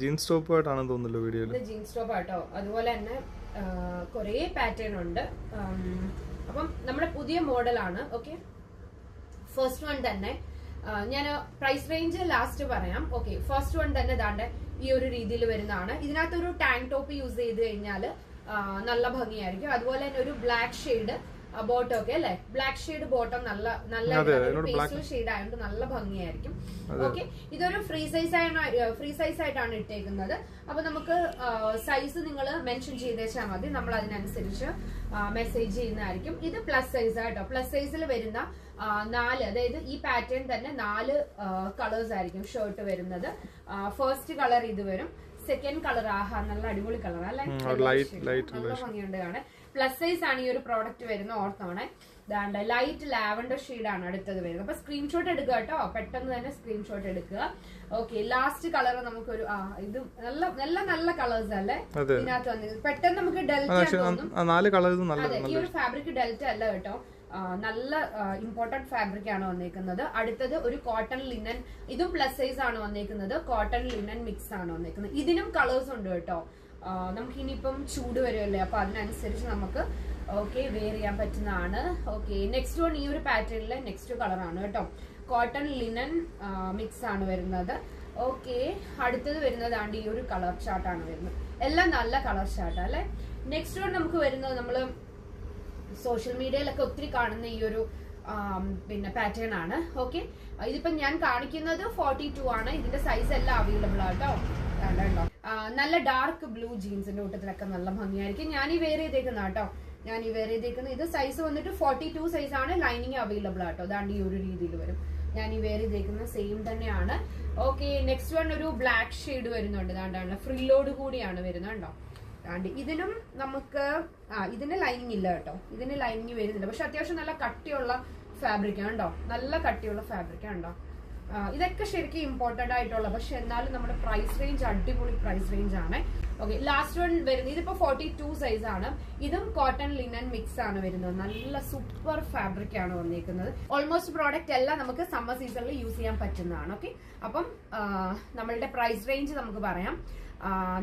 Jeans top ആയിട്ടാണെന്ന് തോന്നുന്നല്ലോ വീഡിയോയിൽ. Jeans top ആട്ടോ. അതുപോലെ തന്നെ കുറേ പാറ്റേൺ ഉണ്ട്. അപ്പം നമ്മുടെ പുതിയ മോഡലാണ്. ഓക്കെ, ഫസ്റ്റ് വൺ തന്നെ ഞാൻ പ്രൈസ് റേഞ്ച് ലാസ്റ്റ് പറയാം. ഓക്കെ, ഫസ്റ്റ് വൺ തന്നെ ദാണ്ട് ഈ ഒരു രീതിയിൽ വരുന്നതാണ്. ഇതിനകത്തൊരു ടാങ്ക് ടോപ്പ് യൂസ് ചെയ്ത് കഴിഞ്ഞാൽ നല്ല ഭംഗിയായിരിക്കും. അതുപോലെ തന്നെ ഒരു ബ്ലാക്ക് ഷെയ്ഡ് ബോട്ടം ഒക്കെ അല്ലെ, ബ്ലാക്ക് ഷെയ്ഡ് ബോട്ടം നല്ല പേസ്റ്റൽ ഷെയ്ഡ് ആയതുകൊണ്ട് നല്ല ഭംഗിയായിരിക്കും. ഓക്കെ, ഇതൊരു ഫ്രീ സൈസ് ആയിട്ടാണ് ഇട്ടേക്കുന്നത്. അപ്പൊ നമുക്ക് സൈസ് നിങ്ങൾ മെൻഷൻ ചെയ്തേച്ചാൽ മതി, നമ്മൾ അതിനനുസരിച്ച് മെസ്സേജ് ചെയ്യുന്നതായിരിക്കും. ഇത് പ്ലസ് സൈസ് ആയിട്ടോ. പ്ലസ് സൈസിൽ വരുന്ന 4, അതായത് ഈ പാറ്റേൺ തന്നെ 4 കളേഴ്സ് ആയിരിക്കും ഷർട്ട് വരുന്നത്. ഫസ്റ്റ് കളർ ഇത് വരും. സെക്കൻഡ് കളർ ആഹാ നല്ല അടിപൊളി കളർ അല്ലെ, നല്ല ഭംഗിയുണ്ട് കാണാൻ. പ്ലസ് സൈസ് ആണ് ഈ ഒരു പ്രോഡക്റ്റ് വരുന്നത്. ഓർത്തോണേ, ദാണ്ട് ലൈറ്റ് ലാവൻഡർ ഷെയ്ഡാണ് അടുത്തത് വരുന്നത്. അപ്പൊ സ്ക്രീൻഷോട്ട് എടുക്കുക കേട്ടോ, പെട്ടെന്ന് തന്നെ സ്ക്രീൻഷോട്ട് എടുക്കുക. ഓക്കെ, ലാസ്റ്റ് കളർ നമുക്കൊരു ഇത് നല്ല കളേഴ്സ് അല്ലേ ഇതിനകത്ത് വന്നത്. പെട്ടെന്ന് നമുക്ക് ഡെൽറ്റ തോന്നും. അതെ, ഈ ഒരു ഫാബ്രിക് ഡെൽറ്റ അല്ല കേട്ടോ, നല്ല ഇമ്പോർട്ടന്റ് ഫാബ്രിക് ആണ് വന്നേക്കുന്നത്. അടുത്തത് ഒരു കോട്ടൺ ലിനൻ, ഇതും പ്ലസ് സൈസ് ആണ് വന്നേക്കുന്നത്. കോട്ടൺ ലിനൻ മിക്സ് ആണ് വന്നേക്കുന്നത്. ഇതിനും കളേഴ്സ് ഉണ്ട് കേട്ടോ. നമുക്ക് ഇനിയിപ്പം ചൂട് വരുമല്ലേ, അപ്പൊ അതിനനുസരിച്ച് നമുക്ക് വെയർ ചെയ്യാൻ പറ്റുന്നതാണ്. ഓക്കെ, നെക്സ്റ്റ് വൺ ഈ ഒരു പാറ്റേണിലെ നെക്സ്റ്റ് കളറാണ് കേട്ടോ. കോട്ടൺ ലിനൻ മിക്സ് ആണ് വരുന്നത്. ഓക്കെ, അടുത്തത് വരുന്നതാണ്ട് ഈ ഒരു കളർ ചാർട്ടാണ് വരുന്നത്. എല്ലാം നല്ല കളർ ചാർട്ട് അല്ലെ. നെക്സ്റ്റ് വൺ നമുക്ക് വരുന്നത് നമ്മള് സോഷ്യൽ മീഡിയയിലൊക്കെ ഒത്തിരി കാണുന്ന ഈ ഒരു പിന്നെ പാറ്റേൺ ആണ്. ഓക്കെ, ഇതിപ്പോ ഞാൻ കാണിക്കുന്നത് 42 ആണ്. ഇതിന്റെ സൈസ് എല്ലാം അവൈലബിൾ ആട്ടോ. കണ്ടോ, നല്ല ഡാർക്ക് ബ്ലൂ ജീൻസിന്റെ കൂട്ടത്തിലൊക്കെ നല്ല ഭംഗിയായിരിക്കും. ഞാൻ ഈ വെയർ ചെയ്തേക്കുന്ന കേട്ടോ, ഇത് സൈസ് വന്നിട്ട് 42 സൈസ് ആണ്. ലൈനിങ് അവൈലബിൾ ആട്ടോ. അതാണ്ട് ഈ ഒരു രീതിയിൽ വരും. ഞാൻ ഈ വെയർ ചെയ്തേക്കുന്ന സെയിം തന്നെയാണ്. ഓക്കെ, നെക്സ്റ്റ് വൺ ഒരു ബ്ലാക്ക് ഷെയ്ഡ് വരുന്നുണ്ട്. അതാണ്ടാണ് ഫ്രില്ലോട് കൂടിയാണ് വരുന്നത് കേട്ടോ. ഇതിനും നമുക്ക് ഇതിന് ലൈനിങ് ഇല്ല കേട്ടോ, ഇതിന് ലൈനിങ് വരുന്നില്ല. പക്ഷെ അത്യാവശ്യം നല്ല കട്ടിയുള്ള ഫാബ്രിക് ആണ് കേട്ടോ, നല്ല കട്ടിയുള്ള ഫാബ്രിക് ആണ് കേട്ടോ. ഇതൊക്കെ ശരിക്കും ഇമ്പോർട്ടന്റ് ആയിട്ടുള്ള, പക്ഷെ എന്നാലും നമ്മുടെ പ്രൈസ് റേഞ്ച് അടിപൊളി പ്രൈസ് റേഞ്ച് ആണ്. ഓക്കെ, ലാസ്റ്റ് വൺ വരുന്നത് ഇതിപ്പോ 42 സൈസ് ആണ്. ഇതും കോട്ടൺ ലിനൻ മിക്സ് ആണ് വരുന്നത്. നല്ല സൂപ്പർ ഫാബ്രിക് ആണ് വന്നിരിക്കുന്നത്. ഓൾമോസ്റ്റ് പ്രോഡക്റ്റ് എല്ലാം നമുക്ക് സമ്മർ സീസണിൽ യൂസ് ചെയ്യാൻ പറ്റുന്നതാണ്. ഓക്കെ, അപ്പം നമ്മളുടെ പ്രൈസ് റേഞ്ച് നമുക്ക് പറയാം.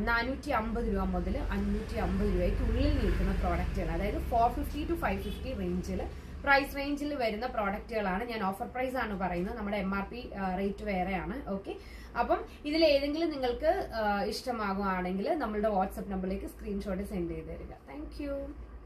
450 രൂപ മുതൽ 550 രൂപയ്ക്കുള്ളിൽ നിൽക്കുന്ന പ്രോഡക്റ്റുകൾ, അതായത് 450 to 550 റേഞ്ചിൽ പ്രൈസ് റേഞ്ചിൽ വരുന്ന പ്രോഡക്റ്റുകളാണ്. ഞാൻ ഓഫർ പ്രൈസ് ആണ് പറയുന്നത്, നമ്മുടെ MRP റേറ്റ് വേറെയാണ്. ഓക്കെ, അപ്പം ഇതിൽ ഏതെങ്കിലും നിങ്ങൾക്ക് ഇഷ്ടമാകുകയാണെങ്കിൽ നമ്മളുടെ വാട്സ്ആപ്പ് നമ്പറിലേക്ക് സ്ക്രീൻഷോട്ട് സെൻഡ് ചെയ്ത് തരിക. താങ്ക്